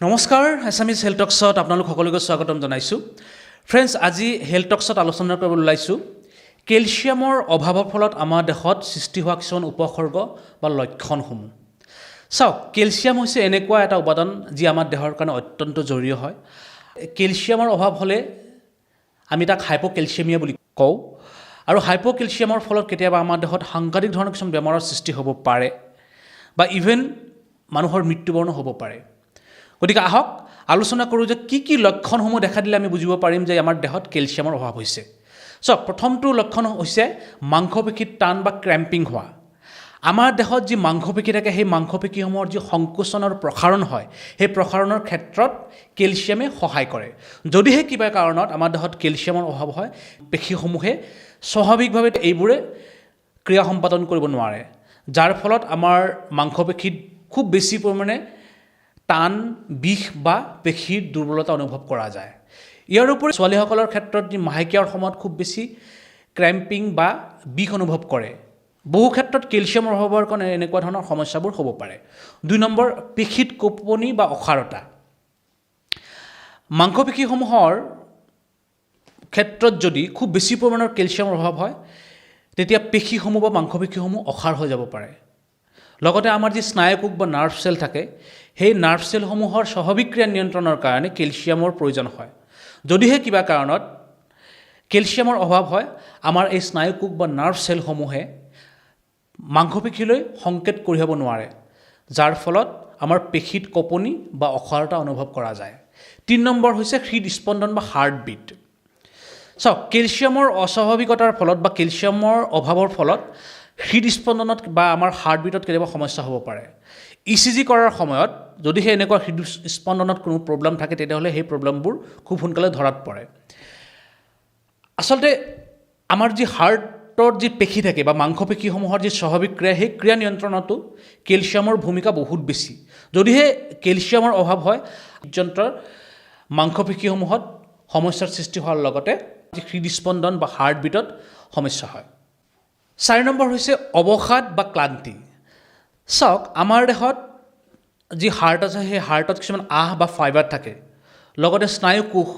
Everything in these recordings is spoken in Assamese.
নমস্কাৰ এছামিজ হেল্থ টক্সত আপোনালোক সকলোকে স্বাগতম জনাইছোঁ। ফ্ৰেণ্ডছ, আজি হেল্থ টক্সত আলোচনা কৰিবলৈ ওলাইছোঁ কেলছিয়ামৰ অভাৱৰ ফলত আমাৰ দেহত সৃষ্টি হোৱা কিছুমান উপসৰ্গ বা লক্ষণসমূহ। চাওক, কেলছিয়াম হৈছে এনেকুৱা এটা উপাদান যি আমাৰ দেহৰ কাৰণে অত্যন্ত জৰুৰী হয়। কেলছিয়ামৰ অভাৱ হ'লে আমি তাক হাইপ'কেলছিয়ামিয়া বুলি কওঁ, আৰু হাইপ'কেলছিয়ামৰ ফলত কেতিয়াবা আমাৰ দেহত সাংঘাতিক ধৰণৰ কিছুমান বেমাৰৰ সৃষ্টি হ'ব পাৰে বা ইভেন মানুহৰ মৃত্যুবৰণো হ'ব পাৰে। গতিকে আহক আলোচনা কৰোঁ যে কি লক্ষণসমূহ দেখা দিলে আমি বুজিব পাৰিম যে আমাৰ দেহত কেলছিয়ামৰ অভাৱ হৈছে। চাওক, প্ৰথমটো লক্ষণ হৈছে মাংসপেশীত টান বা ক্ৰেম্পিং হোৱা। আমাৰ দেহত যি মাংসপেশী থাকে সেই মাংসপেশীসমূহৰ যি সংকোচনৰ প্ৰসাৰণ হয়, সেই প্ৰসাৰণৰ ক্ষেত্ৰত কেলছিয়ামে সহায় কৰে। যদিহে কিবা কাৰণত আমাৰ দেহত কেলছিয়ামৰ অভাৱ হয়, পেশীসমূহে স্বাভাৱিকভাৱে এইবোৰে ক্ৰিয়া সম্পাদন কৰিব নোৱাৰে, যাৰ ফলত আমাৰ মাংসপেশীত খুব বেছি পৰিমাণে টান, বিষ বা পেশীৰ দুৰ্বলতা অনুভৱ কৰা যায়। ইয়াৰ উপৰি ছোৱালীসকলৰ ক্ষেত্ৰত যি মাহেকীয়াৰ সময়ত খুব বেছি ক্ৰেম্পিং বা বিষ অনুভৱ কৰে, বহু ক্ষেত্ৰত কেলছিয়ামৰ অভাৱৰ কাৰণে এনেকুৱা ধৰণৰ সমস্যাবোৰ হ'ব পাৰে। 2 নম্বৰ, পেশীত কঁপনি বা অসাৰতা। মাংসপেশীসমূহৰ ক্ষেত্ৰত যদি খুব বেছি পৰিমাণৰ কেলছিয়ামৰ অভাৱ হয়, তেতিয়া পেশীসমূহ বা মাংসপেশীসমূহ অসাৰ হৈ যাব পাৰে। লগতে আমাৰ যি স্নায়ুকোষ বা নাৰ্ভ চেল থাকে, সেই নাৰ্ভ চেলসমূহৰ স্বাভাৱিক ক্ৰিয়া নিয়ন্ত্ৰণৰ কাৰণে কেলছিয়ামৰ প্ৰয়োজন হয়। যদিহে কিবা কাৰণত কেলছিয়ামৰ অভাৱ হয়, আমাৰ এই স্নায়ুকোষ বা নাৰ্ভ চেলসমূহে মাংসপেশীলৈ সংকেত কঢ়িয়াব নোৱাৰে, যাৰ ফলত আমাৰ পেশীত কঁপনি বা অসাৰতা অনুভৱ কৰা যায়। 3 নম্বৰ হৈছে হৃদস্পন্দন বা হাৰ্টবিট। চাওক, কেলছিয়ামৰ অস্বাভাৱিকতাৰ ফলত বা কেলছিয়ামৰ অভাৱৰ ফলত হৃদস্পন্দনত বা আমাৰ হাৰ্টবিটত কেতিয়াবা সমস্যা হ'ব পাৰে। ECG কৰাৰ সময়ত যদিহে এনেকুৱা হৃদস্পন্দনত কোনো প্ৰব্লেম থাকে, তেতিয়াহ'লে সেই প্ৰব্লেমবোৰ খুব সোনকালে ধৰাত পৰে। আচলতে আমাৰ যি হাৰ্টৰ যি পেশী থাকে বা মাংসপেশীসমূহৰ যি স্বাভাৱিক ক্ৰিয়া, সেই ক্ৰিয়া নিয়ন্ত্ৰণতো কেলছিয়ামৰ ভূমিকা বহুত বেছি। যদিহে কেলছিয়ামৰ অভাৱ হয়, হৃদযন্ত্ৰৰ মাংসপেশীসমূহত সমস্যাৰ সৃষ্টি হোৱাৰ লগতে হৃদস্পন্দন বা হাৰ্টবিটত সমস্যা হয়। 4 নম্বৰ হৈছে অৱসাদ বা ক্লান্তি। চাওক, আমাৰ দেহত যি হাৰ্ট আছে, সেই হাৰ্টত কিছুমান আঁহ বা ফাইবাৰ থাকে, লগতে স্নায়ুকোষ।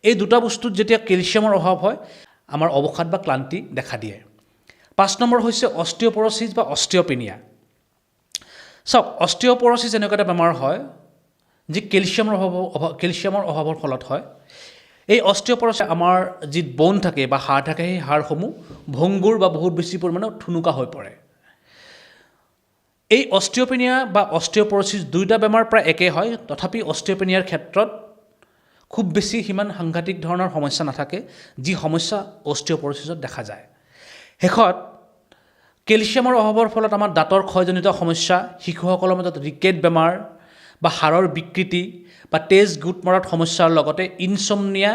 এই দুটা বস্তুত যেতিয়া কেলছিয়ামৰ অভাৱ হয়, আমাৰ অৱসাদ বা ক্লান্তি দেখা দিয়ে। 5 নম্বৰ হৈছে অষ্টিঅ'পৰচিছ বা অষ্টিঅ'পেনিয়া। চাওক, অষ্টিঅ'পৰচিছ এনেকুৱা এটা বেমাৰ হয় যি কেলছিয়ামৰ অভাৱৰ ফলত হয়। এই অষ্টিঅ'পৰচিছ আমাৰ যি বন থাকে বা হাড় থাকে, সেই হাড়সমূহ ভংগুৰ বা বহুত বেছি পৰিমাণে ঠুনুকা হৈ পৰে। এই অষ্টিঅ'পেনিয়া বা অষ্টিঅ'পৰচিছ দুয়োটা বেমাৰ প্ৰায় একেই হয়, তথাপি অষ্টিঅ'পেনিয়াৰ ক্ষেত্ৰত খুব বেছি সিমান সাংঘাতিক ধৰণৰ সমস্যা নাথাকে, যি সমস্যা অষ্টিঅ'পৰচিছত দেখা যায়। শেষত কেলছিয়ামৰ অভাৱৰ ফলত আমাৰ দাঁতৰ ক্ষয়জনিত সমস্যা, শিশুসকলৰ মাজত ৰিকেট বেমাৰ বা হাড়ৰ বিকৃতি বা তেজ গোট মৰাত সমস্যাৰ লগতে ইনচমনিয়া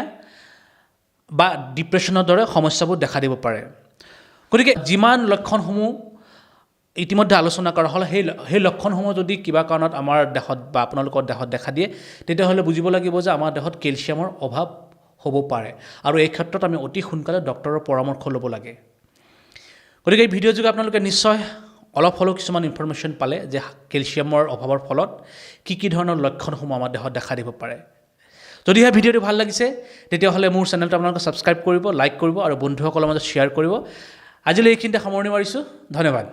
বা ডিপ্ৰেশ্যনৰ দৰে সমস্যাবোৰ দেখা দিব পাৰে। গতিকে যিমান লক্ষণসমূহ ইতিমধ্যে আলোচনা কৰা হ'ল, সেই লক্ষণসমূহ যদি কিবা কাৰণত আমাৰ দেহত বা আপোনালোকৰ দেহত দেখা দিয়ে, তেতিয়াহ'লে বুজিব লাগিব যে আমাৰ দেহত কেলছিয়ামৰ অভাৱ হ'ব পাৰে, আৰু এই ক্ষেত্ৰত আমি অতি সোনকালে ডক্টৰৰ পৰামৰ্শ ল'ব লাগে। গতিকে এই ভিডিঅ' যোগে আপোনালোকে নিশ্চয় অলপ হ'লেও কিছুমান ইনফৰমেশ্যন পালে যে কেলছিয়ামৰ অভাৱৰ ফলত কি ধৰণৰ লক্ষণসমূহ আমাৰ দেহত দেখা দিব পাৰে। যদিহে ভিডিঅ'টো ভাল লাগিছে, তেতিয়াহ'লে মোৰ চেনেলটো আপোনালোকে ছাবস্ক্ৰাইব কৰিব, লাইক কৰিব আৰু বন্ধুসকলৰ মাজত শ্বেয়াৰ কৰিব। আজিলৈ এইখিনিতে সামৰণি মাৰিছোঁ। ধন্যবাদ।